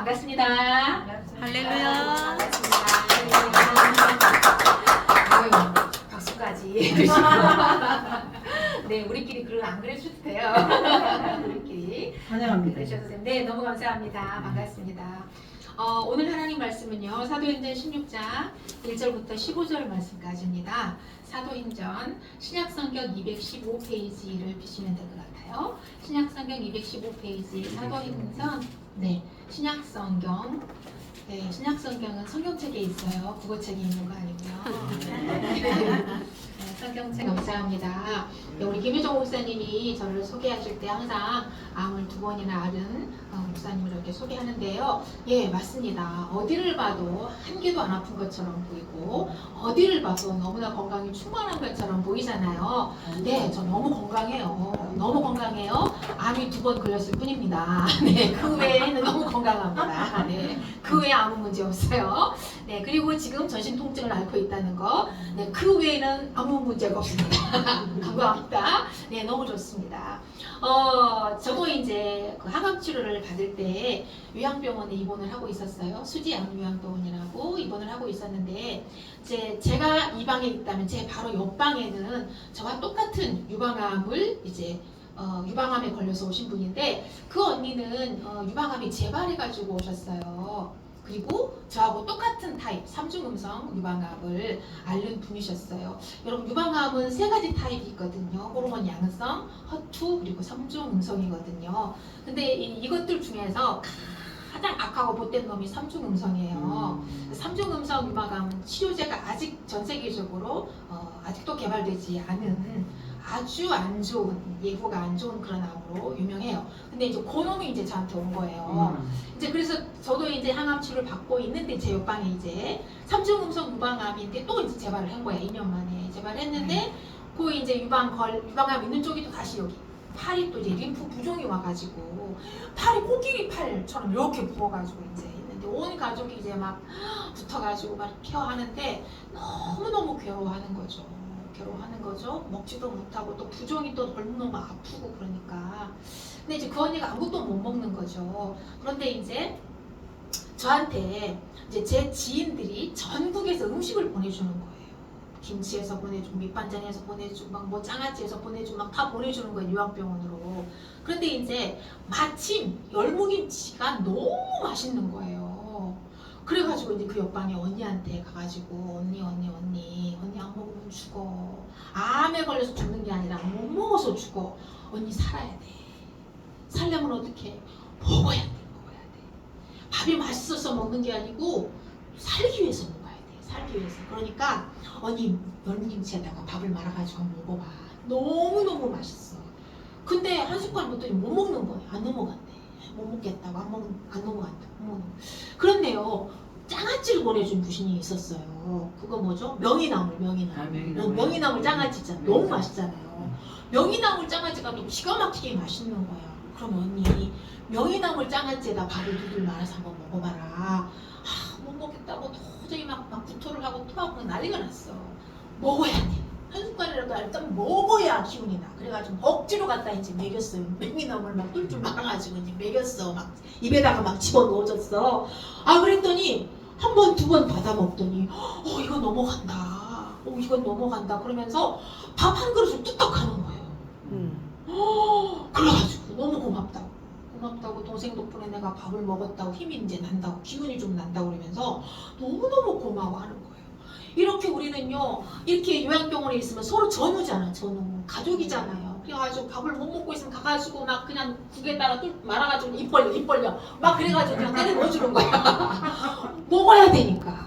반갑습니다. 할렐루야. 아유, 박수까지. 네, 우리끼리 안 그래주셔도 돼요. 우리끼리. 환영합니다. 그러셔도 돼요. 네, 너무 감사합니다. 반갑습니다. 오늘 하나님 말씀은요, 사도행전 16장 1절부터 15절 말씀까지입니다. 사도행전 신약성경 215페이지를 피시면 될 것 같아요. 신약성경 215페이지 사도행전 신약성경. 네, 신약성경은 성경책에 있어요. 국어책에 있는 거 아니고요. 성경책 감사합니다. 네, 우리 김유정 목사님이 저를 소개하실 때 항상 암을 2번이나 앓은 목사님을 이렇게 소개하는데요. 예, 맞습니다. 어디를 봐도 한 개도 안 아픈 것처럼 보이고 어디를 봐도 너무나 건강이 충만한 것처럼 보이잖아요. 네, 저 너무 건강해요. 너무 건강해요. 암이 2번 걸렸을 뿐입니다. 네, 그 외에는 너무 건강합니다. 네, 그 외에 아무 문제 없어요. 네, 그리고 지금 전신 통증을 앓고 있다는 거. 네, 그 외에는 아무 문제가 없습니다. 감사합니다. 네, 너무 좋습니다. 저도 이제 그 항암 치료를 받을 때 요양병원에 입원을 하고 있었어요. 수지 암요양병원이라고 입원을 하고 있었는데 제가 이 방에 있다면 제 바로 옆 방에는 저와 똑같은 유방암을 유방암에 걸려서 오신 분인데 그 언니는 유방암이 재발해가지고 오셨어요. 그리고 저하고 똑같은 타입 3중 음성 유방암을 앓는 분이셨어요. 여러분, 유방암은 3가지 타입이 있거든요. 호르몬 양성, 허투, 그리고 3중 음성이거든요. 근데 이것들 중에서 가장 악하고 못된 놈이 3중 음성이에요. 3중 음성 유방암은 치료제가 아직 전 세계적으로 아직도 개발되지 않은 아주 안 좋은, 예후가 안 좋은 그런 암으로 유명해요. 근데 이제 그놈이 이제 저한테 온 거예요. 이제 그래서 저도 이제 항암 치료를 받고 있는데 제 옆방에 이제 3중 음성 유방암인데 또 이제 재발을 한 거야. 2년 만에 재발했는데 그 이제 유방암 있는 쪽이 또 다시 여기 팔이 또 이제 림프 부종이 와가지고 팔이 코끼리 팔처럼 이렇게 부어가지고 이제 있는데 온 가족이 이제 막 붙어가지고 막 케어하는데 너무너무 괴로워하는 거죠. 먹지도 못하고 또 부종이 또 너무너무 아프고 그러니까. 근데 이제 그 언니가 아무것도 못 먹는 거죠. 그런데 이제 저한테 이제 제 지인들이 전국에서 음식을 보내주는 거예요. 김치에서 보내주고 밑반찬에서 보내주고 막 뭐 장아찌에서 보내주고 막 다 보내주는 거예요. 요양병원으로. 그런데 이제 마침 열무김치가 너무 맛있는 거예요. 그래가지고 이제 그 옆방에 언니한테 가가지고 언니 안 먹으면 죽어. 암에 걸려서 죽는 게 아니라 못 먹어서 죽어. 언니 살아야 돼. 살려면 어떻게? 먹어야 돼. 밥이 맛있어서 먹는 게 아니고 살기 위해서 먹어야 돼. 살기 위해서. 그러니까 언니 열무김치에다가 밥을 말아가지고 한번 먹어봐. 너무너무 맛있어. 근데 한 숟갈 먹더니 못 먹는 거예요. 안 넘어간대. 못 먹겠다고 안 넘어간다고. 그런데요, 장아찌를 보내준 부신이 있었어요. 그거 뭐죠? 명이나물. 명이나물 장아찌잖아요. 너무 맛있잖아요. 명이나물 장아찌가 또 기가 막히게 맛있는 거야. 그럼 언니 명이나물 장아찌에다 밥을 두들 말아서 한번 먹어봐라. 못 먹겠다고 도저히 막 구토를 하고 토하고 난리가 났어. 먹어야 돼. 한 숟갈이라도 일단 먹어야 기운이 나. 그래가지고 억지로 갖다 이제 먹였어요. 명이나물 막 뚫뚫 말아가지고 이제 먹였어. 막 입에다가 막 집어넣어줬어. 그랬더니 한 번, 2번 받아 먹더니 이거 넘어간다. 이건 넘어간다. 그러면서 밥 한 그릇을 뚝딱 하는 거예요. 그래가지고 너무 고맙다고 동생 덕분에 내가 밥을 먹었다고 힘이 이제 난다고 기운이 좀 난다고 그러면서 너무너무 고마워하는 거예요. 이렇게 우리는요, 이렇게 요양병원에 있으면 서로 전우잖아. 가족이잖아요. 그래가지고 밥을 못 먹고 있으면 가가지고 막 그냥 국에다가 말아가지고 입 벌려 막 그래가지고 그냥 때려 넣어주는 거야. 먹어야 되니까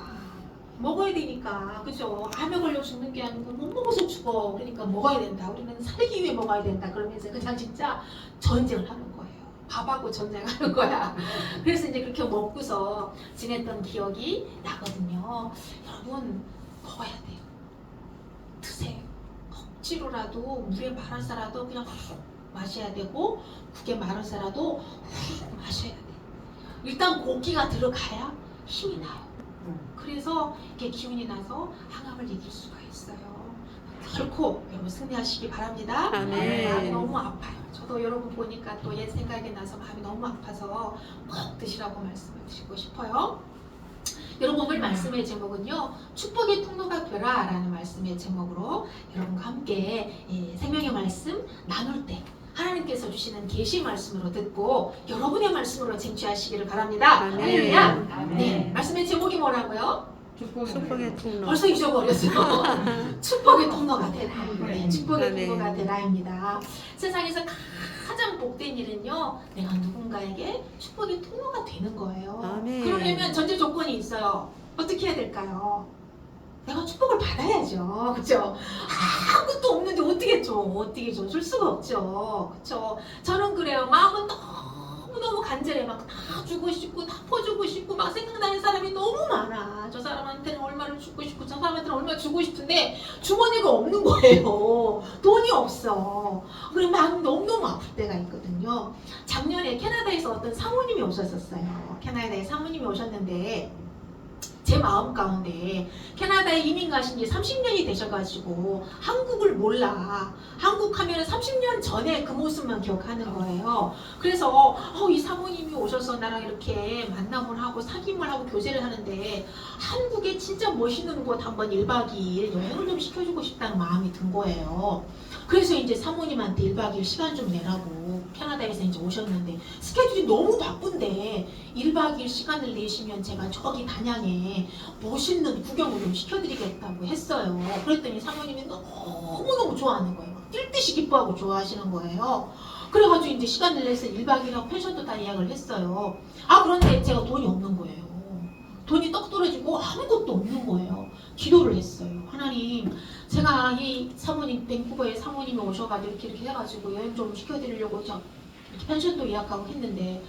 그죠? 암에 걸려 죽는 게 아니고 못 먹어서 죽어. 그러니까 먹어야 된다. 우리는 살기 위해 먹어야 된다. 그러면서 그냥 진짜 전쟁을 하는 거예요. 밥하고 전쟁하는 거야. 그래서 이제 그렇게 먹고서 지냈던 기억이 나거든요. 여러분, 먹어야 돼요. 드세요. 억지로라도 물에 말아서라도 그냥 훅 마셔야 되고, 국에 말아서라도 훅 마셔야 돼요. 일단 고기가 들어가야 힘이 나요. 그래서 이렇게 기운이 나서 항암을 이길 수가 있어요. 결코 여러분 승리하시기 바랍니다. 아멘. 암이 너무 아파요. 저도 여러분 보니까 또 옛 생각이 나서 마음이 너무 아파서 꼭 드시라고 말씀을 드리고 싶어요. 여러분 오늘 말씀의 제목은요, 축복의 통로가 되라 라는 말씀의 제목으로 여러분과 함께 생명의 말씀 나눌 때 하나님께서 주시는 계시 말씀으로 듣고 여러분의 말씀으로 쟁취하시기를 바랍니다. 아멘. 할렐루야. 아멘. 네, 말씀의 제목이 뭐라고요? 축복의 통로. 벌써 잊어버렸어요. 축복의 통로가 되라. 네, 축복의 아멘. 통로가 되라입니다. 세상에서 가장 복된 일은요, 내가 누군가에게 축복의 통로가 되는 거예요. 아멘. 그러려면 전제 조건이 있어요. 어떻게 해야 될까요? 내가 축복을 받아야죠. 그렇죠? 아무것도 없는데 어떻게 줘? 어떻게 줘? 줄 수가 없죠. 그렇죠? 저는 그래요. 마음은 너무너무 간절해. 막 다 주고 싶고 다 퍼주고 싶고 막 생각나는 사람이 너무 많아. 저 사람한테는 얼마를 주고 싶고 저 사람한테는 얼마 주고 싶은데 주머니가 없는 거예요. 돈이 없어. 그리고 마음이 너무너무 아플 때가 있거든요. 작년에 캐나다에서 어떤 사모님이 오셨었어요. 캐나다에 사모님이 오셨는데 제 마음 가운데 캐나다에 이민 가신 지 30년이 되셔가지고 한국을 몰라. 한국 하면 30년 전에 그 모습만 기억하는 거예요. 그래서 이 사모님이 오셔서 나랑 이렇게 만남을 하고 사귐을 하고 교제를 하는데 한국에 진짜 멋있는 곳 한번 1박 2일 여행을 좀 시켜주고 싶다는 마음이 든 거예요. 그래서 이제 사모님한테 1박 2일 시간 좀 내라고 캐나다에서 이제 오셨는데 스케줄이 너무 바쁜데 1박 2일 시간을 내시면 제가 저기 단양에 멋있는 구경을 좀 시켜드리겠다고 했어요. 그랬더니 사모님이 너무너무 좋아하는 거예요. 막 뛸 듯이 기뻐하고 좋아하시는 거예요. 그래가지고 이제 시간을 내서 1박 2일하고 펜션도 다 예약을 했어요. 그런데 제가 돈이 없는 거예요. 돈이 떡 떨어지고 아무것도 없는 거예요. 기도를 했어요. 하나님, 제가 이 사모님, 밴쿠버에 사모님이 오셔가지고 이렇게 해가지고 여행 좀 시켜드리려고 이렇게 펜션도 예약하고 했는데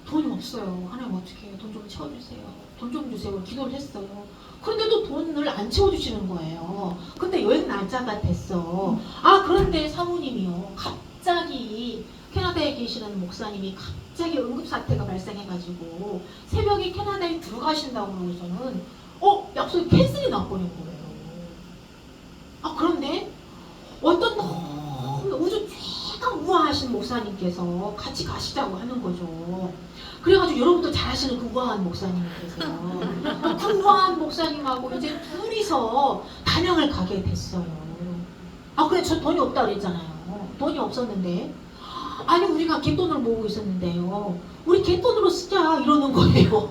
돈이 없어요. 하나님 어떻게 해요? 돈 좀 채워주세요. 돈 좀 주세요. 기도를 했어요. 그런데도 돈을 안 채워주시는 거예요. 근데 여행 날짜가 됐어. 그런데 사모님이요. 갑자기 캐나다에 계시는 목사님이 갑자기 응급사태가 발생해가지고 새벽에 캐나다에 들어가신다고 그러고서는 약속이 캔슬이 나버린 거예요. 그런데 어떤 너무 우주 최강 우아하신 목사님께서 같이 가시자고 하는 거죠. 그래가지고 여러분도 잘 아시는 그 우아한 목사님이 계세요. 그 우아한 목사님하고 이제 둘이서 단양을 가게 됐어요. 그래 저 돈이 없다 그랬잖아요. 돈이 없었는데 우리가 갯돈을 모으고 있었는데요. 우리 갯돈으로 쓰자 이러는 거예요.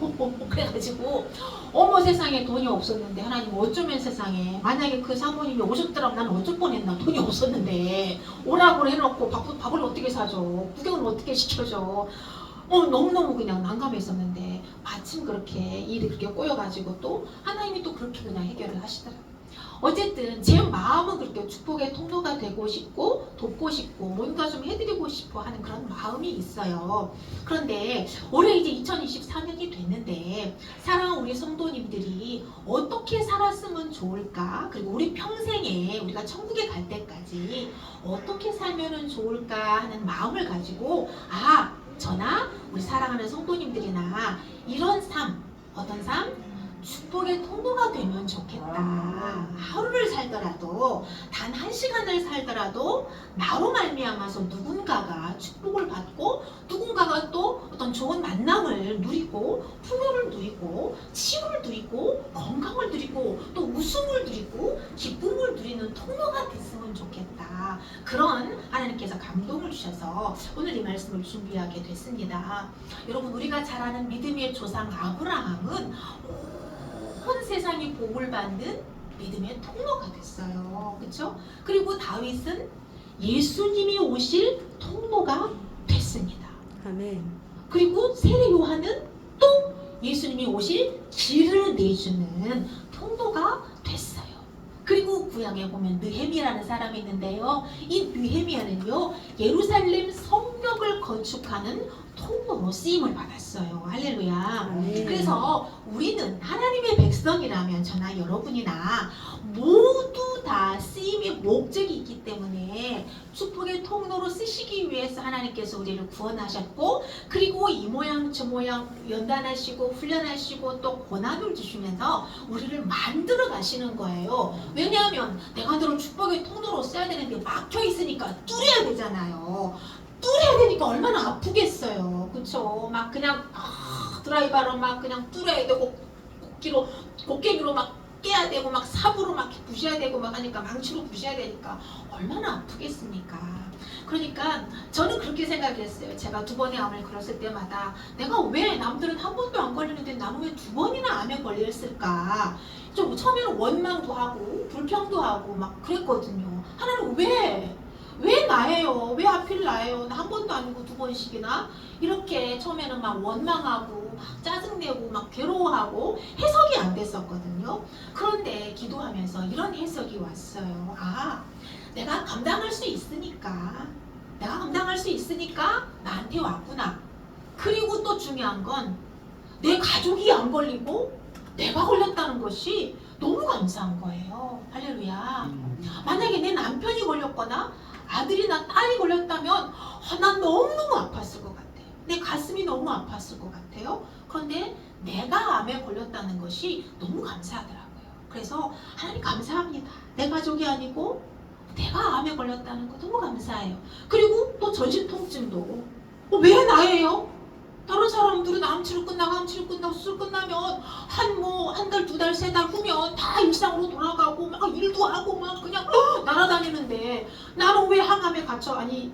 그래가지고 어머 세상에 돈이 없었는데 하나님 어쩌면 세상에 만약에 그 사모님이 오셨더라면 나는 어쩔 뻔했나. 돈이 없었는데 오라고 해놓고 밥을 어떻게 사줘. 구경을 어떻게 시켜줘. 너무너무 그냥 난감했었는데 마침 그렇게 일이 그렇게 꼬여가지고 또 하나님이 또 그렇게 그냥 해결을 하시더라고요. 어쨌든 제 마음은 그렇게 축복의 통로가 되고 싶고 돕고 싶고 뭔가 좀 해드리고 싶어 하는 그런 마음이 있어요. 그런데 올해 이제 2024년이 됐는데 사랑하는 우리 성도님들이 어떻게 살았으면 좋을까? 그리고 우리 평생에 우리가 천국에 갈 때까지 어떻게 살면 좋을까 하는 마음을 가지고 저나 우리 사랑하는 성도님들이나 이런 삶, 어떤 삶? 축복의 통로가 되면 좋겠다. 하루를 살더라도 단 1시간을 살더라도 나로 말미암아서 누군가가 축복을 받고 누군가가 또 어떤 좋은 만남을 누리고 풍요를 누리고 치유를 누리고 건강을 누리고 또 웃음을 누리고 기쁨을 누리는 통로가 됐으면 좋겠다. 그런 하나님께서 감동을 주셔서 오늘 이 말씀을 준비하게 됐습니다. 여러분 우리가 잘 아는 믿음의 조상 아브라함은 온 세상이 복을 받는 믿음의 통로가 됐어요. 그렇죠? 그리고 다윗은 예수님이 오실 통로가 됐습니다. 아멘. 그리고 세례 요한은 또 예수님이 오실 길을 내주는 통로가 됐어요. 그리고 구약에 보면 느헤미야라는 사람이 있는데요. 이 느헤미야는요 예루살렘 성벽을 건축하는 통로로 쓰임을 받았어요. 할렐루야. 그래서 우리는 하나님의 백성이라면 저나 여러분이나 모두 다 쓰임의 목적이 있기 때문에 축복의 통로로 쓰시기 위해서 하나님께서 우리를 구원하셨고 그리고 이 모양 저 모양 연단하시고 훈련하시고 또 고난을 주시면서 우리를 만들어 가시는 거예요. 왜냐하면 내가 너를 축복의 통로로 써야 되는데 막혀 있으니까 뚫어야 되잖아요. 뚫어야 되니까 얼마나 아프겠어요. 그쵸? 막 그냥 드라이버로 막 그냥 뚫어야 되고 곡괭이로 막 깨야 되고 막 삽으로 막 부셔야 되고 막 하니까 망치로 부셔야 되니까 얼마나 아프겠습니까? 그러니까 저는 그렇게 생각했어요. 제가 2번의 암을 걸었을 때마다 내가 왜 남들은 한 번도 안 걸리는데 나는 왜 2번이나 암에 걸렸을까? 좀 처음에는 원망도 하고 불평도 하고 막 그랬거든요. 하나는 왜 나예요? 왜 하필 나예요? 나 한 번도 아니고 2번씩이나 이렇게 처음에는 막 원망하고 막 짜증내고 막 괴로워하고 해석이 안 됐었거든요. 그런데 기도하면서 이런 해석이 왔어요. 아, 내가 감당할 수 있으니까 나한테 왔구나. 그리고 또 중요한 건 내 가족이 안 걸리고 내가 걸렸다는 것이 너무 감사한 거예요. 할렐루야. 만약에 내 남편이 걸렸거나 아들이나 딸이 걸렸다면 난 너무너무 아팠을 것 같아요. 내 가슴이 너무 아팠을 것 같아요. 그런데 내가 암에 걸렸다는 것이 너무 감사하더라고요. 그래서 하나님 감사합니다. 내 가족이 아니고 내가 암에 걸렸다는 거 너무 감사해요. 그리고 또 전신 통증도 왜 나예요? 다른 사람들은 암치료 끝나고 수술 끝나면 한 달, 2달, 3달 후면 다 일상으로 돌아가고 막 일도 하고 막 그냥 날아다니는데 나는 왜 항암에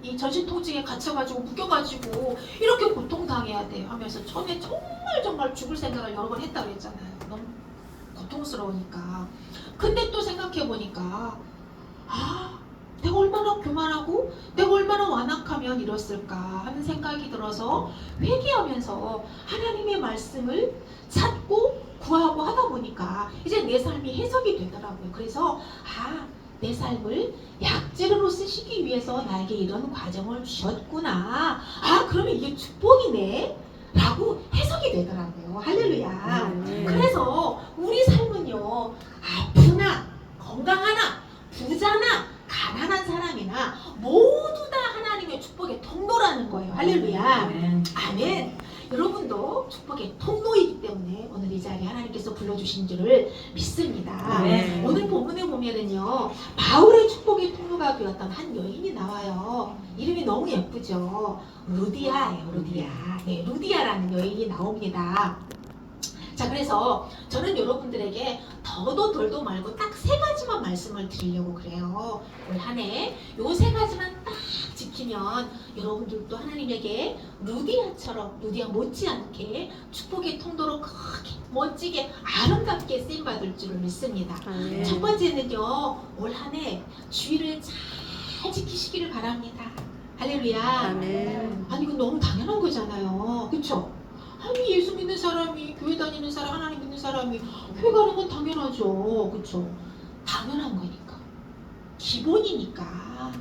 이 전신 통증에 갇혀가지고 묶여가지고 이렇게 고통당해야 돼요 하면서 처음에 정말 죽을 생각을 여러 번 했다고 했잖아요. 너무 고통스러우니까. 근데 또 생각해보니까 내가 얼마나 교만하고 내가 얼마나 완악하면 이랬을까 하는 생각이 들어서 회개하면서 하나님의 말씀을 찾고 구하고 하다 보니까 이제 내 삶이 해석이 되더라고요. 그래서 내 삶을 약재료로 쓰시기 위해서 나에게 이런 과정을 주셨구나. 그러면 이게 축복이네 라고 해석이 되더라고요. 할렐루야. 그래서 우리 삶은요, 아프나 건강하나 부자나 가난한 사람이나 모두 다 하나님의 축복의 통로라는 거예요. 할렐루야. 아멘. 여러분도 축복의 통로이기 때문에 오늘 이 자리에 하나님께서 불러주신 줄을 믿습니다. 오늘 본문에 보면은요, 바울의 축복의 통로가 되었던 한 여인이 나와요. 이름이 너무 예쁘죠. 루디아예요. 루디아. 네, 루디아라는 여인이 나옵니다. 자, 그래서 저는 여러분들에게 더도 덜도 말고 딱 3가지만 말씀을 드리려고 그래요. 올 한 해 요 3가지만 딱 지키면 여러분들도 하나님에게 루디아 못지않게 축복의 통로로 크게 멋지게 아름답게 쓰임받을 줄을 믿습니다. 첫 번째는요, 올 한 해 주의를 잘 지키시기를 바랍니다. 할렐루야. 아니 이건 너무 당연한 거잖아요. 그쵸? 아니 예수 믿는 사람이, 교회 다니는 사람, 하나님 믿는 사람이 교회 가는 건 당연하죠. 그쵸? 당연한 거니까. 기본이니까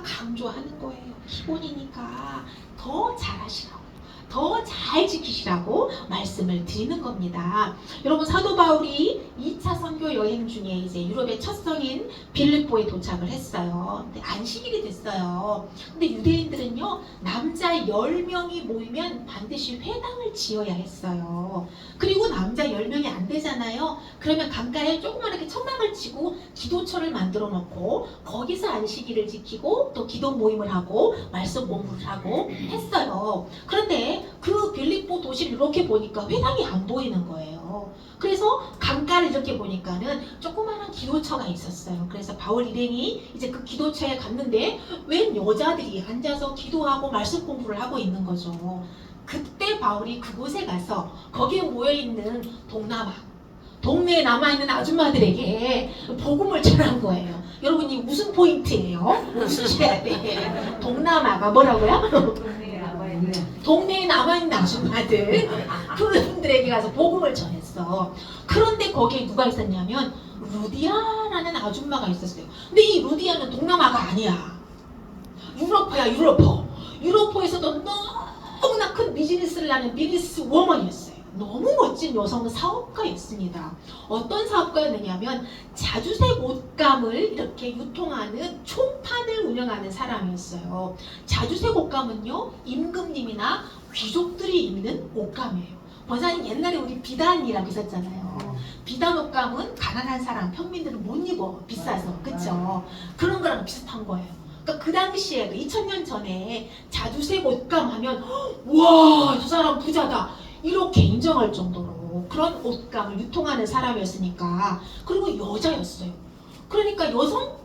강조하는 거예요. 기본이니까 더 잘하시라고, 더 잘 지키시라고 말씀을 드리는 겁니다. 여러분, 사도 바울이 2차 선교 여행 중에 이제 유럽의 첫 성인 빌립보에 도착을 했어요. 근데 안식일이 됐어요. 근데 유대인들은요, 남자 10명이 모이면 반드시 회당을 지어야 했어요. 그리고 남자 10명이 안 되잖아요. 그러면 강가에 조그맣게 천막을 치고 기도처를 만들어 놓고 거기서 안식일을 지키고 또 기도 모임을 하고 말씀 공부를 하고 했어요. 그런데 그 빌립보 도시를 이렇게 보니까 회당이 안 보이는 거예요. 그래서 강가를 이렇게 보니까는 조그마한 기도처가 있었어요. 그래서 바울 일행이 이제 그 기도처에 갔는데 웬 여자들이 앉아서 기도하고 말씀 공부를 하고 있는 거죠. 그때 바울이 그곳에 가서 거기에 모여있는 동네에 남아있는 아줌마들에게 복음을 전한 거예요. 여러분, 이 웃음 포인트예요. 웃으셔야 돼. 동남아가 뭐라고요? 동네에 남아있는 아줌마들, 그분들에게 가서 복음을 전했어. 그런데 거기에 누가 있었냐면 루디아라는 아줌마가 있었어요. 근데 이 루디아는 동남아가 아니야. 유로퍼야, 유로퍼. 유로퍼에서도 너무나 큰 비즈니스를 하는 비즈니스 워먼이었어요. 너무 멋진 여성 사업가였습니다. 어떤 사업가였느냐면 자주색 옷감을 이렇게 유통하는 총판을 운영하는 사람이었어요. 자주색 옷감은요, 임금님이나 귀족들이 입는 옷감이에요. 권사님, 옛날에 우리 비단이라고 있었잖아요. 비단 옷감은 가난한 사람, 평민들은 못 입어. 비싸서. 그쵸? 그런 거랑 비슷한 거예요. 그러니까 그 당시에 2000년 전에 자주색 옷감 하면 와, 저 사람 부자다 이렇게 인정할 정도로 그런 옷감을 유통하는 사람이었으니까. 그리고 여자였어요. 그러니까 여성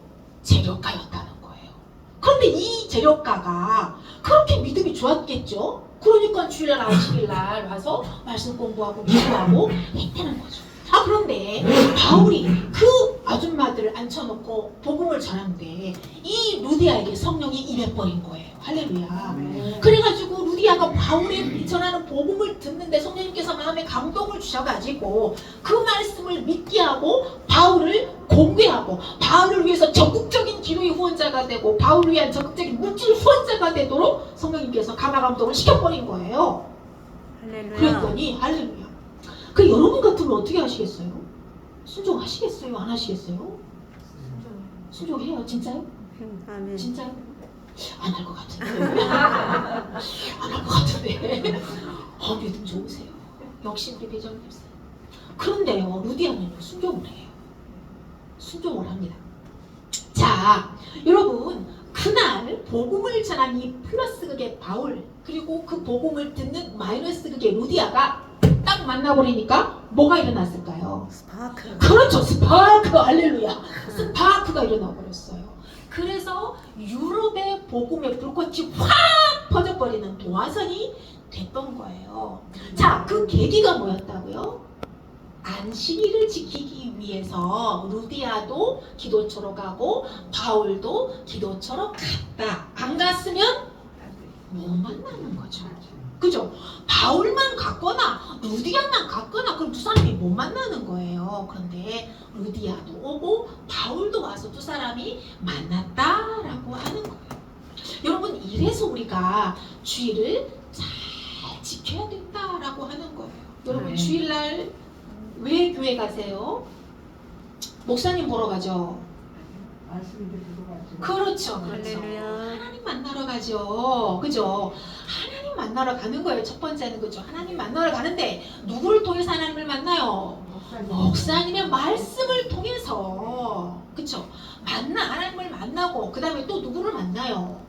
재력가였다는 거예요. 그런데 이 재력가가 그렇게 믿음이 좋았겠죠. 그러니까 주일날 안식일날 와서 말씀 공부하고 기도하고 했다는 거죠. 그런데 바울이 그 아줌마들을 앉혀놓고 복음을 전하는데 이 루디아에게 성령이 임해버린 거예요. 할렐루야. 그래가지고 루디아가 바울이 전하는 복음을 듣는데 성령님께서 마음에 감동을 주셔가지고 그 말씀을 믿게 하고 바울을 공개하고 바울을 위해서 적극적인 기도의 후원자가 되고 바울을 위한 적극적인 물질 후원자가 되도록 성령님께서 감화감동을 시켜버린 거예요. 할렐루야. 그랬더니 할렐루야. 그 여러분 같으면 어떻게 하시겠어요? 순종하시겠어요? 안 하시겠어요? 순종해요. 진짜요? 아멘. 진짜요? 안 할 것 같은데. 안 할 것 같은데. 믿음 좋으세요. 역시 우리 배정님 쌤. 그런데요, 루디아는요, 순종을 해요. 순종을 합니다. 자, 여러분, 그날 복음을 전한 이 플러스 극의 바울, 그리고 그 복음을 듣는 마이너스 극의 루디아가 딱 만나버리니까 뭐가 일어났을까요? 스파크. 그렇죠. 스파크. 할렐루야. 스파크가 일어나 버렸어요. 그래서 유럽의 복음의 불꽃이 확 퍼져버리는 도화선이 됐던 거예요. 자, 그 계기가 뭐였다고요? 안식일을 지키기 위해서 루디아도 기도처로 가고 바울도 기도처로 갔다. 안 갔으면 못 만나는 거죠. 그죠? 바울만 갔거나 루디아만 갔거나 그럼 두 사람이 못 만나는 거예요. 그런데 루디아도 오고 바울도 와서 두 사람이 만났다라고 하는 거예요. 여러분, 이래서 우리가 주일을 잘 지켜야 된다라고 하는 거예요. 여러분, 네. 주일날 왜 교회 가세요? 목사님 보러 가죠. 말씀이 들고 가지고. 그렇죠, 그렇죠. 할렐루야. 하나님 만나러 가죠. 그죠? 하나님 만나러 가는 거예요. 첫 번째는 그죠? 하나님 만나러 가는데 누구를 통해서 하나님을 만나요? 목사님의 말씀을 통해서. 그쵸? 하나님을 만나고 그 다음에 또 누구를 만나요?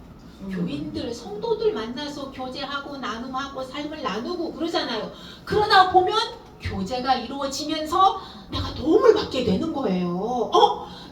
교인들, 성도들 만나서 교제하고 나눔하고 삶을 나누고 그러잖아요. 그러다 보면 교제가 이루어지면서 내가 도움을 받게 되는 거예요.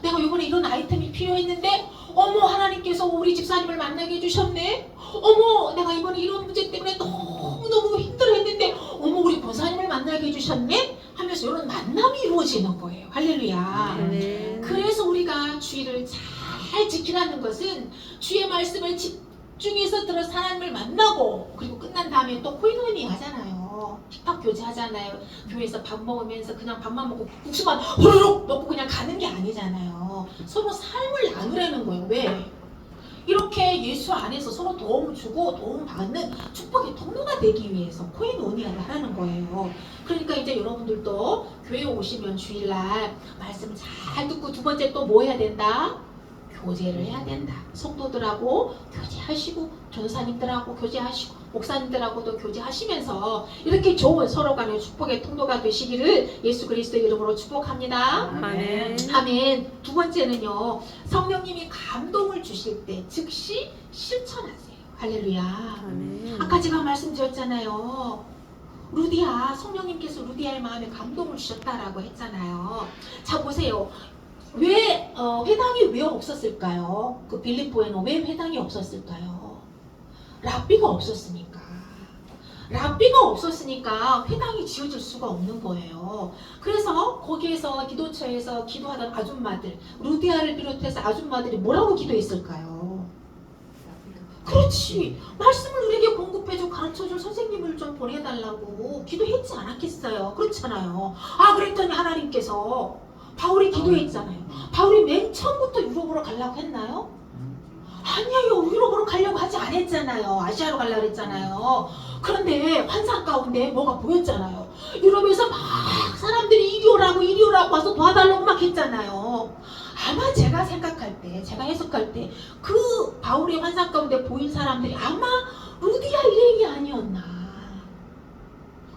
내가 이번에 이런 아이템이 필요했는데 어머, 하나님께서 우리 집사님을 만나게 해주셨네. 어머, 내가 이번에 이런 문제 때문에 너무너무 힘들어했는데 어머, 우리 권사님을 만나게 해주셨네 하면서 이런 만남이 이루어지는 거예요. 할렐루야. 아멘. 그래서 우리가 주의를 잘 지키라는 것은 주의 말씀을 집중해서 들어서 하나님을 만나고 그리고 끝난 다음에 또 코인원이 하잖아요. 힙합 교제 하잖아요. 교회에서 밥 먹으면서 그냥 밥만 먹고 국수만 호로록 먹고 그냥 가는 게 아니잖아요. 서로 삶을 나누라는 거예요. 왜? 이렇게 예수 안에서 서로 도움을 주고 도움받는 축복의 통로가 되기 위해서 코인원이라고 하라는 거예요. 그러니까 이제 여러분들도 교회 오시면 주일날 말씀 잘 듣고 두 번째 또 뭐 해야 된다? 교제를 해야 된다. 성도들하고 교제하시고 전사님들하고 교제하시고 목사님들하고도 교제하시면서 이렇게 좋은 서로 간의 축복의 통로가 되시기를 예수 그리스도의 이름으로 축복합니다. 아멘. 아멘. 두 번째는요, 성령님이 감동을 주실 때 즉시 실천하세요. 할렐루야. 아멘. 아까 제가 말씀드렸잖아요. 루디아, 성령님께서 루디아의 마음에 감동을 주셨다라고 했잖아요. 자, 보세요. 왜 회당이 왜 없었을까요? 그 빌립보에는 왜 회당이 없었을까요? 랍비가 없었으니까. 랍비가 없었으니까 회당이 지어질 수가 없는 거예요. 그래서 거기에서 기도처에서 기도하던 아줌마들, 루디아를 비롯해서 아줌마들이 뭐라고 기도했을까요? 그렇지. 말씀을 우리에게 공급해주고 가르쳐줄 선생님을 좀 보내달라고 기도했지 않았겠어요? 그렇잖아요. 그랬더니 하나님께서 바울이 기도했잖아요. 바울이 맨 처음부터 유럽으로 가려고 했나요? 아니에요. 유럽으로 가려고 하지 않았잖아요. 아시아로 가려고 했잖아요. 그런데 환상 가운데 뭐가 보였잖아요. 유럽에서 막 사람들이 이리 오라고 와서 도와달라고 막 했잖아요. 아마 제가 생각할 때, 제가 해석할 때 그 바울의 환상 가운데 보인 사람들이 아마 루디아 일행이 아니었나.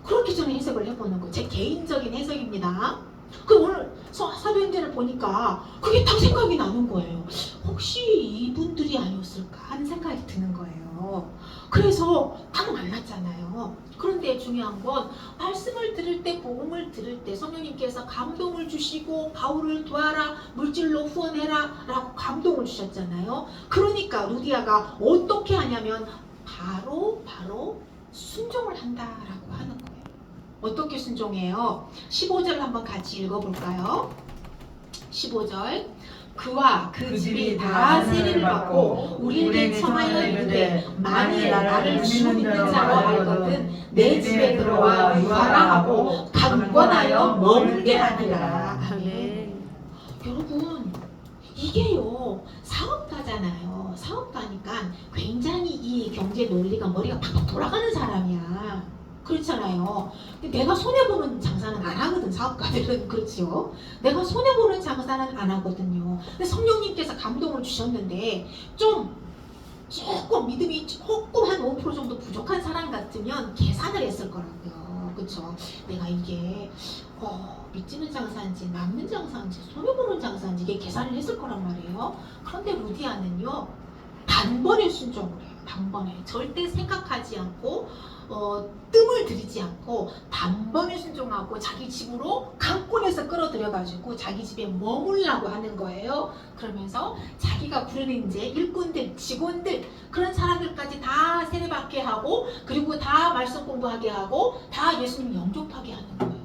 그렇게 저는 해석을 해보는 거예요. 제 개인적인 해석입니다. 그 오늘 사도행전을 보니까 그게 딱 생각이 나는 거예요. 혹시 이분들이 아니었을까 하는 생각이 드는 거예요. 그래서 딱 만났잖아요. 그런데 중요한 건 말씀을 들을 때, 복음을 들을 때 성령님께서 감동을 주시고 바울을 도와라, 물질로 후원해라 라고 감동을 주셨잖아요. 그러니까 루디아가 어떻게 하냐면 바로 순종을 한다라고 하는 거예요. 어떻게 순종해요? 15절 한번 같이 읽어볼까요? 15절 그와 그 집이 다 세례를 받고 우리에게 청하여 이르되 만일 나를 주 믿는 자로 알거든 내 집에 들어와 유하라 하고 강권하여 머물게 하니라. 아멘. 여러분 이게요 사업가잖아요. 사업가니까 굉장히 이 경제 논리가 머리가 팍팍 돌아가는 사람이야. 그렇잖아요. 근데 내가 손해보는 장사는 안 하거든. 사업가들은 그렇지요. 내가 손해보는 장사는 안 하거든요. 근데 성령님께서 감동을 주셨는데 조금 믿음이 조금 한 5% 정도 부족한 사람 같으면 계산을 했을 거라고요. 그렇죠? 내가 이게 믿지는 장사인지 남는 장사인지 손해보는 장사인지 이게 계산을 했을 거란 말이에요. 그런데 루디아는요 단번에 순종을 해요. 단번에 절대 생각하지 않고 뜸을 들이지 않고 단번에 순종하고 자기 집으로 강권해서 끌어들여가지고 자기 집에 머물라고 하는 거예요. 그러면서 자기가 부르는 이제 일꾼들, 직원들 그런 사람들까지 다 세례받게 하고 그리고 다 말씀 공부하게 하고 다 예수님 영접하게 하는 거예요.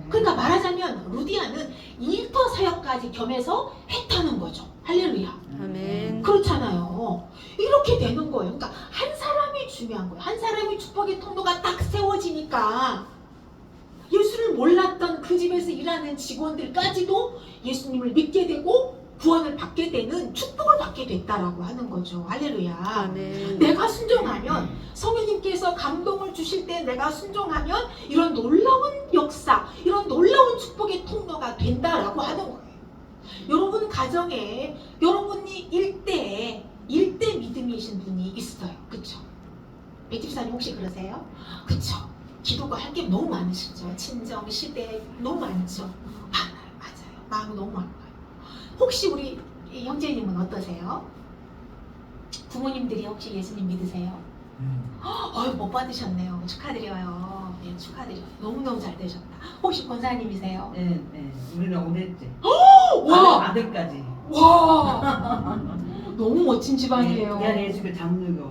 그러니까 말하자면 루디아는 일터 사역까지 겸해서 했다는 거죠. 할렐루야. 아멘. 그렇잖아요. 이렇게 되는 거예요. 그러니까 한 사람이 중요한 거예요. 한 사람의 축복의 통로가 딱 세워지니까 예수를 몰랐던 그 집에서 일하는 직원들까지도 예수님을 믿게 되고 구원을 받게 되는 축복을 받게 됐다라고 하는 거죠. 할렐루야. 아멘. 내가 순종하면 성령님께서 감동을 주실 때 내가 순종하면 이런 놀라운 역사, 이런 놀라운 축복의 통로가 된다라고 하는 거예요. 여러분 가정에 여러분이 일대 믿음이신 분이 있어요. 그쵸? 백집사님 혹시 그러세요? 그쵸? 기도가 할 게 너무 많으시죠? 친정, 시대 너무 많죠? 맞아요. 마음이 너무 많아요. 혹시 우리 형제님은 어떠세요? 부모님들이 혹시 예수님 믿으세요? 못 받으셨네요. 축하드려요. 네, 축하드려요. 너무너무 잘 되셨다. 혹시 권사님이세요? 네. 우리는 5대째. 와! 아들까지. 와! 너무 멋진 집안이에요. 내 예수가 장르가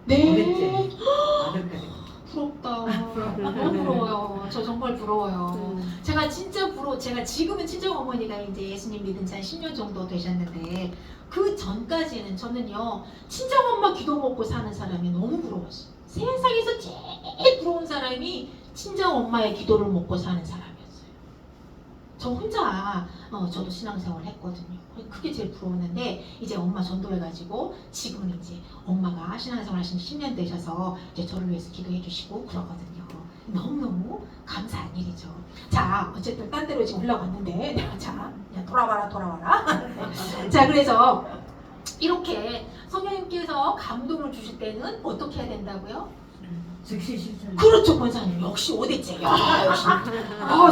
네. 5대째. 아들까지. 부럽다. 너무 부러워요. 저 정말 부러워요. 제가 진짜 제가 지금은 친정 어머니가 이제 예수님 믿은 지 한 10년 정도 되셨는데 그 전까지는 저는요 친정 엄마 기도 먹고 사는 사람이 너무 부러웠어요. 세상에서 제일 부러운 사람이 친정 엄마의 기도를 먹고 사는 사람이었어요. 저 혼자 저도 신앙생활을 했거든요. 그게 제일 부러웠는데 이제 엄마 전도해가지고 지금은 이제 엄마가 신앙생활 하신 10년 되셔서 이제 저를 위해서 기도해 주시고 그러거든요. 너무너무 감사한 일이죠. 자, 어쨌든 딴 데로 지금 올라갔는데 자, 돌아와라. 자, 그래서 이렇게 성령님께서 감동을 주실 때는 어떻게 해야 된다고요? 즉시 실천. 그렇죠, 권사님. 역시 5대째. 야, 역시.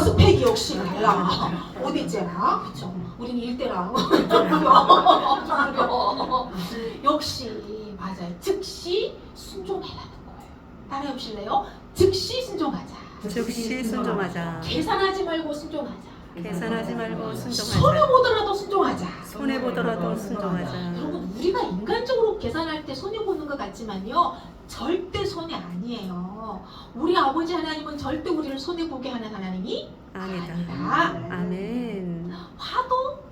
스펙이 역시 달라. 5대째라. 그렇죠. 우리는 1대라. 역시 맞아요. 즉시 순종해라는 거예요. 따라해 보실래요? 즉시 순종하자. 즉시 순종하자. 계산하지 말고 순종하자. 계산하지 말고 순종하자. 손해보더라도 순종하자. 손해보더라도 순종하자. 여러분 우리가 인간적으로 계산할 때 손해보는 것 같지만요 절대 손해 아니에요. 우리 아버지 하나님은 절대 우리를 손해보게 하는 하나님이 아니다. 아멘. 화도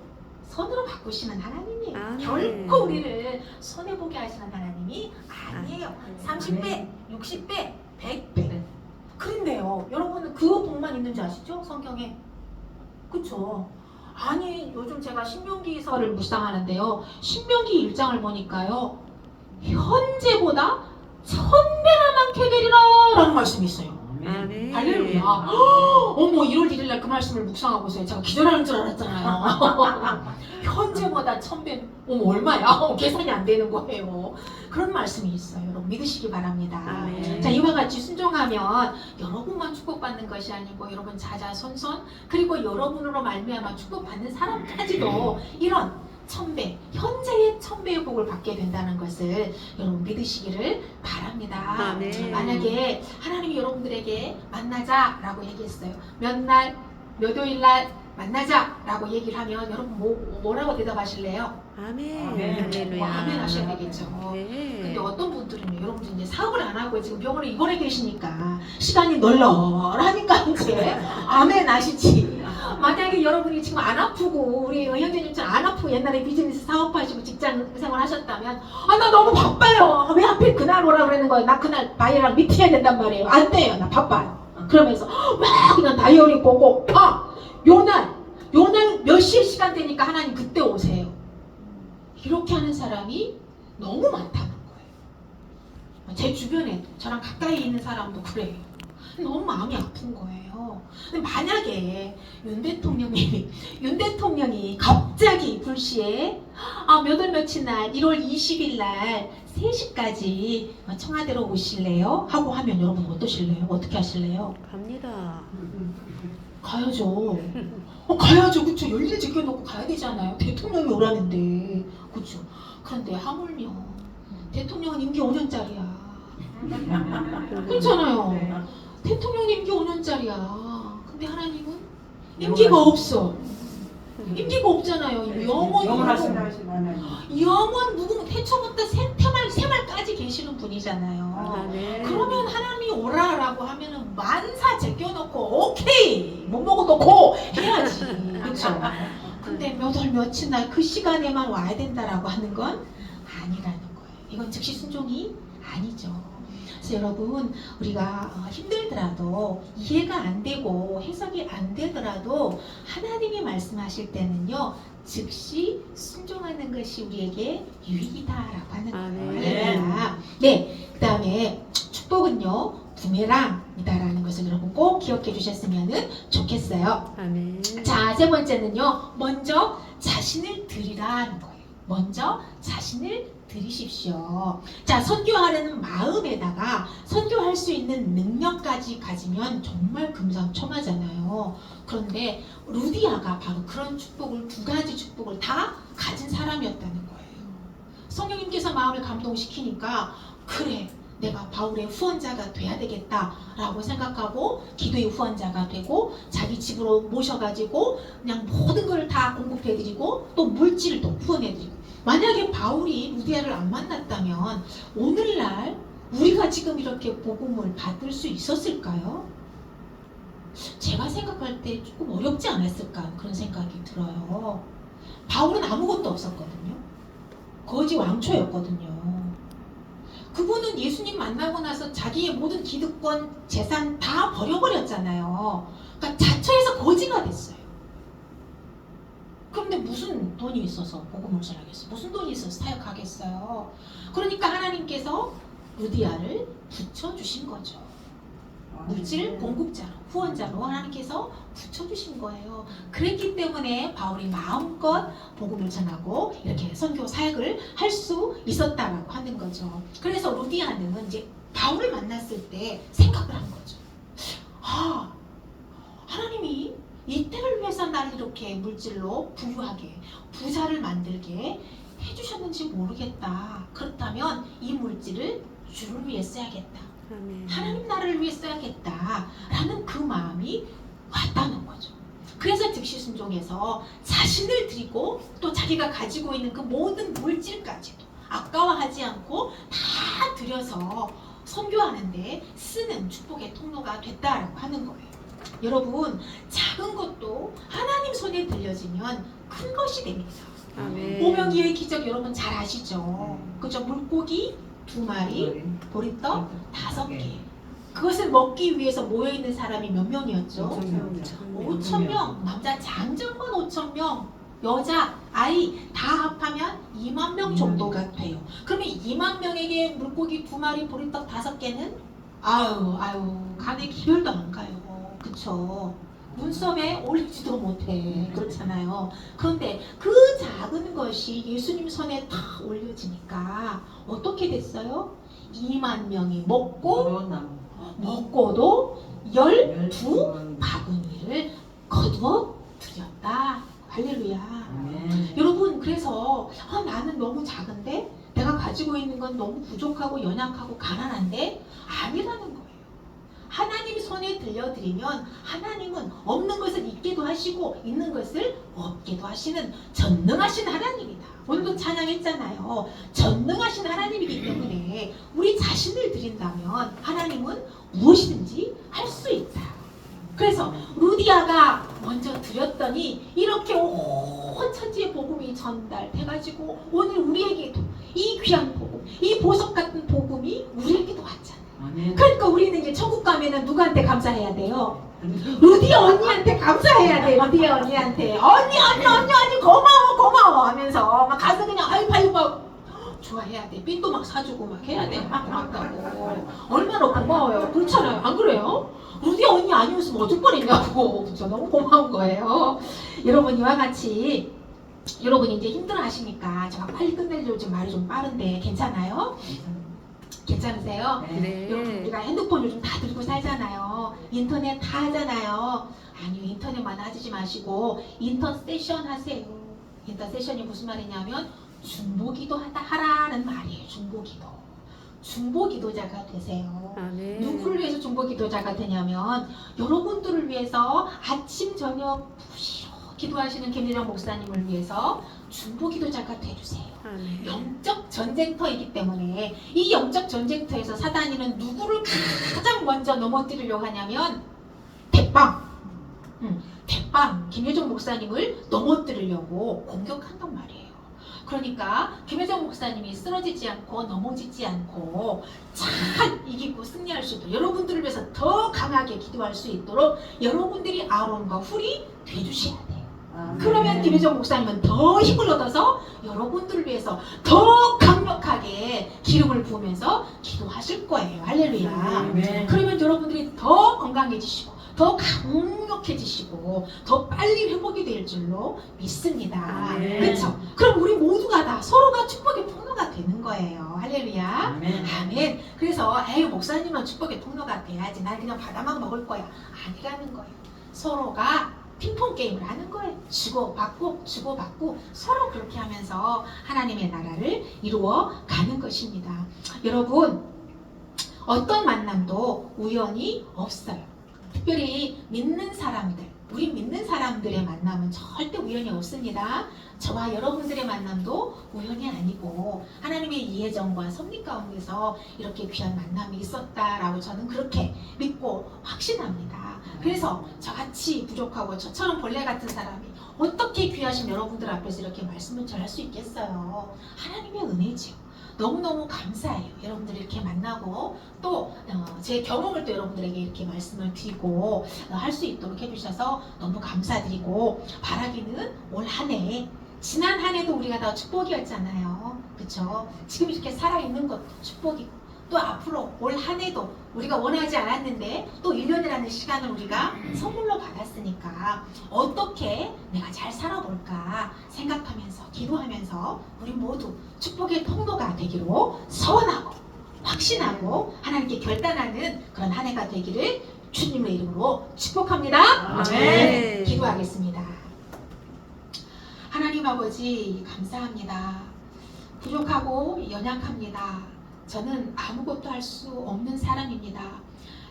손으로 바꾸시는 하나님이에요. 아멘. 결코 우리를 손해보게 하시는 하나님이 아니에요. 30배, 60배, 100배. 그런데요 여러분 그 복만 있는지 아시죠? 성경에. 그쵸? 아니 요즘 제가 신명기서를 묵상하는데요 신명기 1장을 보니까요 현재보다 1000배나 많게 되리라 라는 말씀이 있어요. 아멘. 할렐루야. 어머 1월 1일날 그 말씀을 묵상하고 있어요. 제가 기절하는 줄 알았잖아요. 현재보다 1000배 어머 얼마야? 계산이 안 되는 거예요. 그런 말씀이 있어요. 여러분 믿으시기 바랍니다. 아멘. 자 이와 같이 순종하면 여러분만 축복받는 것이 아니고 여러분 자자손손 그리고 여러분으로 말미암아 축복받는 사람까지도 이런 1000배, 현재의 1000배의 복을 받게 된다는 것을 여러분 믿으시기를 바랍니다. 아멘. 만약에 하나님이 여러분들에게 만나자라고 얘기했어요. 몇 날, 몇 요일 날 만나자라고 얘기를 하면 여러분 뭐라고 대답하실래요? 아멘. 아멘. 할렐루야. 아멘 하셔야 되겠죠. 네. 근데 어떤 분들은 여러분들 이제 사업을 안 하고 지금 병원에 입원해 계시니까 시간이 널널하니까 이제 아멘 하시지. 만약에 여러분이 지금 안 아프고 우리 현재님처럼 안 아프고 옛날에 비즈니스 사업하시고 직장 생활 하셨다면 아 나 너무 바빠요. 왜 하필 그날 오라 그러는 거예요. 나 그날 바이랑 미팅해야 된단 말이에요. 안 돼요. 나 바빠요. 그러면서 막 그냥 다이어리 보고 요날 몇 시에 시간 되니까 하나님 그때 오세요. 이렇게 하는 사람이 너무 많다는 거예요. 제 주변에 저랑 가까이 있는 사람도 그래요. 너무 마음이 아픈 거예요. 근데 만약에 윤 대통령이 갑자기 불시에 몇 월 며칠 날 1월 20일 날 3시까지 청와대로 오실래요? 하고 하면 여러분 어떠실래요? 어떻게 하실래요? 갑니다. 가야죠. 가야죠. 그쵸. 열일 지켜놓고 가야 되잖아요. 대통령이 오라는데. 그쵸. 그런데 하물며 대통령은 임기 5년짜리야. 그렇잖아요. 대통령 임기 5년짜리야. 근데 하나님은 임기가 없어. 임기가 없잖아요. 영원하신 영원 무궁 태초부터 세말까지 계시는 분이잖아요. 아멘. 그러면 하나님이 오라라고 하면은 만사 제껴놓고 오케이 못 먹어도 고 해야지. 그렇죠? 근데 몇 월 며칠 날 그 시간에만 와야 된다라고 하는 건 아니라는 거예요. 이건 즉시 순종이 아니죠. 그래서 여러분 우리가 힘들더라도 이해가 안 되고 해석이 안 되더라도 하나님이 말씀하실 때는요 즉시 순종하는 것이 우리에게 유익이다라고 하는 거예요. 아멘. 네, 그 다음에 축복은요 부메랑이다라는 것을 여러분 꼭 기억해 주셨으면 좋겠어요. 아멘. 자, 세 번째는요 먼저 자신을 드리라는 거예요. 먼저 자신을 드리십시오. 자, 선교하려는 마음에다가 선교할 수 있는 능력까지 가지면 정말 금상첨화잖아요. 그런데 루디아가 바로 그런 축복을, 2가지 축복을 다 가진 사람이었다는 거예요. 성령님께서 마음을 감동시키니까 그래, 내가 바울의 후원자가 돼야 되겠다라고 생각하고 기도의 후원자가 되고 자기 집으로 모셔가지고 그냥 모든 걸 다 공급해드리고 또 물질을 또 후원해드리고. 만약에 바울이 루디아를 안 만났다면 오늘날 우리가 지금 이렇게 복음을 받을 수 있었을까요? 제가 생각할 때 조금 어렵지 않았을까 그런 생각이 들어요. 바울은 아무것도 없었거든요. 거지 왕초였거든요. 그분은 예수님 만나고 나서 자기의 모든 기득권, 재산 다 버려버렸잖아요. 그러니까 자처해서 거지가 됐어요. 그런데 무슨 돈이 있어서 복음을 전하겠어요? 무슨 돈이 있어서 사역하겠어요? 그러니까 하나님께서 루디아를 붙여주신 거죠. 물질 공급자로, 후원자로 하나님께서 붙여주신 거예요. 그랬기 때문에 바울이 마음껏 복음을 전하고 이렇게 선교 사역을 할 수 있었다라고 하는 거죠. 그래서 루디아는 이제 바울을 만났을 때 생각을 한 거죠. 하나님이 이 때를 위해서 나를 이렇게 물질로 부유하게, 부자를 만들게 해주셨는지 모르겠다. 그렇다면 이 물질을 주를 위해 써야겠다. 아멘. 하나님 나라를 위해 써야겠다 라는 그 마음이 왔다는 거죠. 그래서 즉시 순종해서 자신을 드리고 또 자기가 가지고 있는 그 모든 물질까지도 아까워하지 않고 다 들여서 선교하는데 쓰는 축복의 통로가 됐다라고 하는 거예요. 여러분 작은 것도 하나님 손에 들려지면 큰 것이 됩니다. 아멘. 오병이어의 기적 여러분 잘 아시죠? 그죠? 물고기 2마리, 보리떡 5개. 그것을 먹기 위해서 모여있는 사람이 몇 명이었죠? 5,000명. 남자 장정만 5,000명, 여자, 아이 다 합하면 2만 명 정도가 돼요. 그러면 2만 명에게 물고기 2마리, 보리떡 5개는 아유 간에 기별도 안 가요. 그쵸? 눈썹에 올리지도 못해. 그렇잖아요. 그런데 그 작은 것이 예수님 손에 탁 올려지니까 어떻게 됐어요? 2만 명이 먹고도 12바구니를 거두어 드렸다. 할렐루야. 여러분 그래서 보면서 나는 너무 작은데 내가 가지고 있는 건 너무 부족하고 연약하고 가난한데 아니라는 거예요. 하나님 손에 들려드리면 하나님은 없는 것을 있게도 하시고 있는 것을 없게도 하시는 전능하신 하나님이다. 오늘도 찬양했잖아요. 전능하신 하나님이기 때문에 우리 자신을 드린다면 하나님은 무엇이든지 할 수 있다. 그래서 루디아가 먼저 드렸더니 이렇게 온 천지의 복음이 전달돼가지고 오늘 우리에게도 이 귀한 복음, 이 보석 같은 복음이 우리에게도 왔잖아요. 아멘. 그러니까 우리는 이제 천국 가면은 누구한테 감사해야 돼요? 루디아 언니한테 감사해야 돼. 루디아 언니한테 언니 고마워 하면서 막 가서 그냥 아이파이 막 좋아해야 돼. 삔도 막 사주고 막 해야 돼. 막 고맙다고. 얼마나 고마워요. 그렇잖아요. 안 그래요? 루디아 언니 아니었으면 어쩔 뻔했냐고. 그쵸? 너무 고마운 거예요. 여러분 이와 같이 여러분이 이제 힘들어 하시니까 제가 빨리 끝내려고 지금 말이 좀 빠른데 괜찮아요? 괜찮으세요? 네. 여러분 우리가 핸드폰 요즘 다 들고 살잖아요. 인터넷 다 하잖아요. 아니요, 인터넷만 하지 마시고 인터 세션 하세요. 인터 세션이 무슨 말이냐면 중보기도 하라는 말이에요. 중보기도자가 되세요. 아멘. 누구를 위해서 중보기도자가 되냐면 여러분들을 위해서 아침 저녁 부시러 기도하시는 김일영 목사님을 위해서 중보기도자가 되주세요. 아멘. 영적 전쟁터이기 때문에 이 영적 전쟁터에서 사단이는 누구를 가장 먼저 넘어뜨리려고 하냐면 대빵 김혜정 목사님을 넘어뜨리려고 공격한단 말이에요. 그러니까 김혜정 목사님이 쓰러지지 않고 넘어지지 않고 잘 이기고 승리할 수 있도록 여러분들을 위해서 더 강하게 기도할 수 있도록 여러분들이 아론과 훌이 돼주셔야 돼요. 그러면 김혜정 목사님은 더 힘을 얻어서 여러분들을 위해서 더 강력하게 기름을 부으면서 기도하실 거예요. 할렐루야. 아멘. 그러면 여러분들이 더 건강해지시고 더 강력해지시고 더 빨리 회복이 될 줄로 믿습니다. 아멘. 그렇죠? 그럼 우리 모두가 다 서로가 축복의 통로가 되는 거예요. 할렐루야. 아멘. 아멘. 그래서 에이 목사님은 축복의 통로가 돼야지 난 그냥 바다만 먹을 거야. 아니라는 거예요. 서로가 핑퐁 게임을 하는 거예요. 주고받고 서로 그렇게 하면서 하나님의 나라를 이루어 가는 것입니다. 여러분 어떤 만남도 우연이 없어요. 특별히 믿는 사람들, 우리 믿는 사람들의 만남은 절대 우연이 없습니다. 저와 여러분들의 만남도 우연이 아니고 하나님의 예정과 섭리 가운데서 이렇게 귀한 만남이 있었다라고 저는 그렇게 믿고 확신합니다. 그래서 저같이 부족하고 저처럼 벌레 같은 사람이 어떻게 귀하신 여러분들 앞에서 이렇게 말씀을 전할 수 있겠어요? 하나님의 은혜지요. 너무너무 감사해요. 여러분들 이렇게 만나고 또 제 경험을 또 여러분들에게 이렇게 말씀을 드리고 할 수 있도록 해주셔서 너무 감사드리고 바라기는 올 한 해 지난 한 해도 우리가 다 축복이었잖아요. 그쵸? 지금 이렇게 살아있는 것도 축복이고 또 앞으로 올 한 해도 우리가 원하지 않았는데 또 1년이라는 시간을 우리가 선물로 받았으니까 어떻게 내가 잘 살아볼까 생각하면서 기도하면서 우리 모두 축복의 통로가 되기로 소원하고 확신하고 하나님께 결단하는 그런 한 해가 되기를 주님의 이름으로 축복합니다. 아멘. 기도하겠습니다. 하나님 아버지 감사합니다. 부족하고 연약합니다. 저는 아무것도 할 수 없는 사람입니다.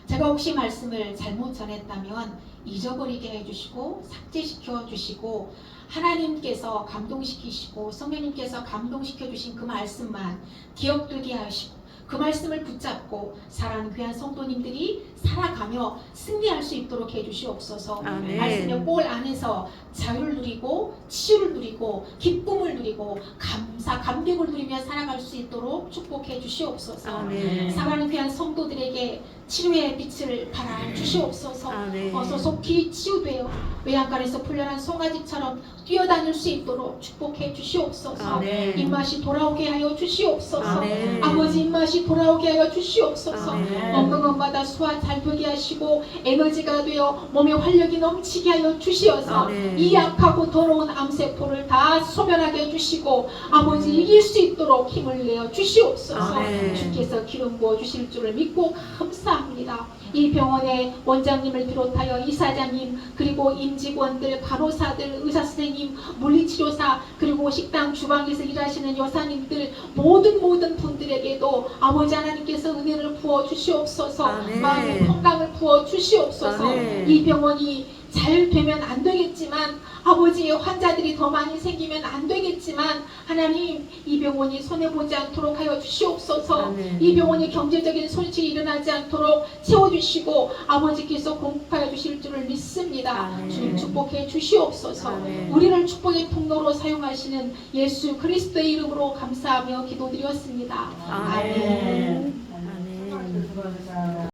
제가 혹시 말씀을 잘못 전했다면 잊어버리게 해주시고 삭제시켜 주시고 하나님께서 감동시키시고 성령님께서 감동시켜 주신 그 말씀만 기억되게 하시고 그 말씀을 붙잡고 사랑하는 귀한 성도님들이 살아가며 승리할 수 있도록 해주시옵소서. 아멘. 말씀의 꼴 안에서 자유를 누리고 치유를 누리고 기쁨을 누리고 감격을 누리며 살아갈 수 있도록 축복해 주시옵소서. 아멘. 사랑하는 귀한 성도들에게 치료의 빛을 발하 주시옵소서. 아멘. 어서 속히 치유되어 외양간에서 풀려난 송아지처럼 뛰어다닐 수 있도록 축복해 주시옵소서. 아멘. 입맛이 돌아오게 하여 주시옵소서. 아멘. 아버지 입맛이 돌아오게 하여 주시옵소서. 아멘. 먹는 것마다 소화 잘 되게 하시고 에너지가 되어 몸에 활력이 넘치게 하여 주시어서 아멘. 이 약하고 더러운 암세포를 다 소멸하게 해주시고 아버지 이길 수 있도록 힘을 내어 주시옵소서. 아멘. 주께서 기름 부어 주실 줄을 믿고 감사합니다. 감사합니다. 이 병원의 원장님을 비롯하여 이사장님, 그리고 임직원들, 간호사들, 의사선생님, 물리치료사, 그리고 식당 주방에서 일하시는 여사님들, 모든 분들에게도 아버지 하나님께서 은혜를 부어 주시옵소서. 아멘. 마음의 건강을 부어 주시옵소서. 아멘. 이 병원이 잘 되면 안 되겠지만, 아버지 환자들이 더 많이 생기면 안 되겠지만, 하나님 이 병원이 손해보지 않도록 하여 주시옵소서. 아멘. 이 병원이 경제적인 손실이 일어나지 않도록 채워주시고 아버지께서 공급하여 주실 줄을 믿습니다. 아멘. 주님 축복해 주시옵소서. 아멘. 우리를 축복의 통로로 사용하시는 예수 그리스도의 이름으로 감사하며 기도드렸습니다. 아멘. 아멘. 아멘. 수고하셨습니다.